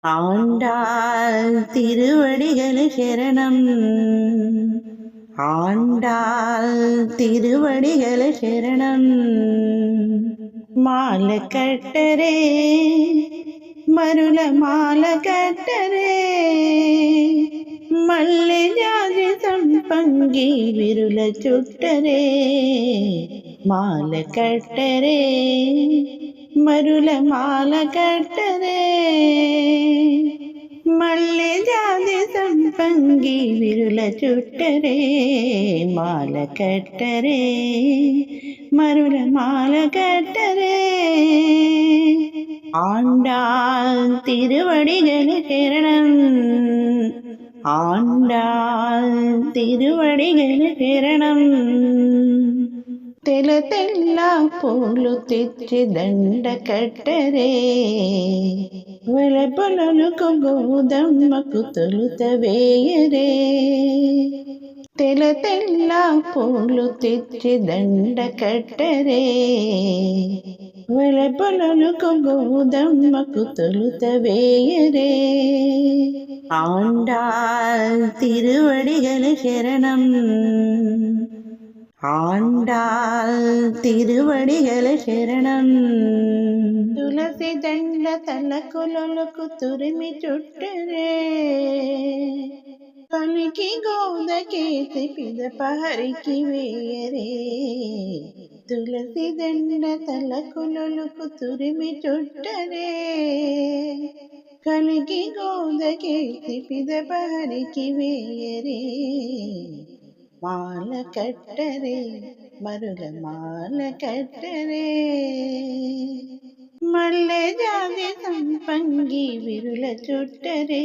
ஆண்டாள் திருவடிகள் சரணம். ஆண்டாள் திருவடிகள் சரணம். మాల కట్టరే మరుల మాల కట్టరే, మల్లె జాజి సంపంగి విరుల చుట్టరే. మాల కట్టరే మరుల మాల కట్టరే, మల్లె జాజి సంపంగి విరుల చుట్టరే. మాల కట్టరే మరుల మాల కట్టరే. ஆண்டாள் திருவடிகள் சரணம். ஆண்டாள் திருవడిగల శరణం. తెల తెల్ల పూలు తెచ్చి దండ కట్టరే, వెలపలకు గోదమ్మకు తొలుత వేయరే. తెల తెల్ల పూలు తెచ్చి దండ కట్టరే, వెలపలకు గోదమ్మకు తొలుత వేయరే. ஆண்டாள் திருவடிகள் சரணம். ஆண்டாள் திருவடிகள் சரணం. తులసి దండ తలకులకు తురిమి చుట్టరే, పలికి గోదకేసి పిదపహరికి వేయరే. తులసి దండ తలకులకు తురిమి చుట్టరే, కలిగి గోదకేసి పిదపహరికి వేయరే. మాల కట్టరే మరుల మాల కట్టరే, మల్లె జాజి సంపంగి విరుల చుట్టరే.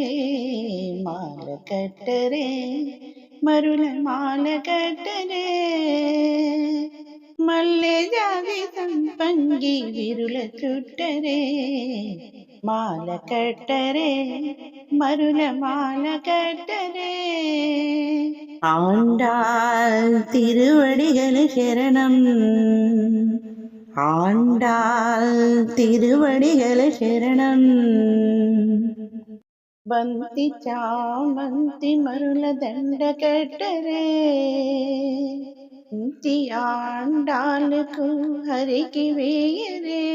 మాల కట్టరే మరుల మాల కట్టరే, మల్లె జాజి సంపంగి విరుల చుట్టరే. మాల కట్టరే మరుల మాల కట్టరే. ஆண்டாள் திருவடிகள் சரணம். ஆண்டாள் திருவடிகள் சரணம். బంతి చామంతి మరుల దండ కట్టరే, ఇంటి ఆండాలకు హరికి వేయరే.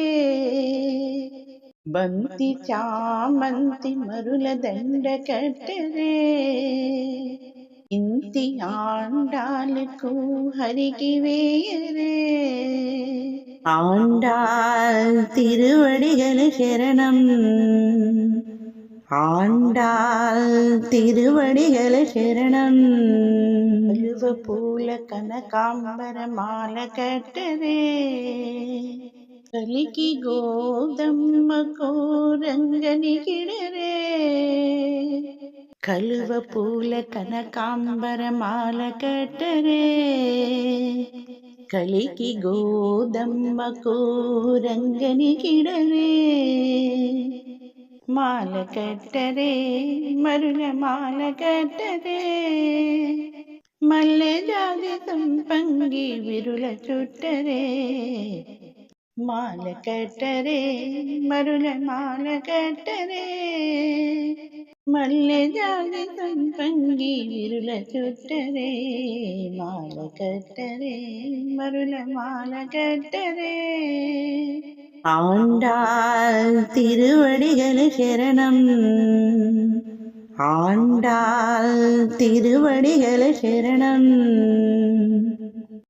బంతి చామంతి మరుల దండ కట్టరే, ఇంటి ఆండాలకు హరికి వేయరే. ஆண்டாள் திருவடிகள் சரணம். ஆண்டாள் திருவடிகள் சரணம். కలువ పూల కనకాంబర మాల కట్టరే, కలికి గోదమ్మకు రంగని కిడరే. కలువ పూల కనకాంబర మాల కట్టరే, కలికి గోదమ్మకు రంగని కిడరే. మాల కట్టరే మరుల మాల కట్టరే, మల్లె జాజి సంపంగి విరుల చుట్టరే. మాల కట్టరే మరుల మాల కట్టరే, మల్లె జాజి సంపంగి విరుల చుట్టరే. మాల కట్టరే మరుల మాల కట్టరే. ஆண்டாள் திருவடிகள் சரணம். ஆண்டாள் திருவடிகள் சரணம்.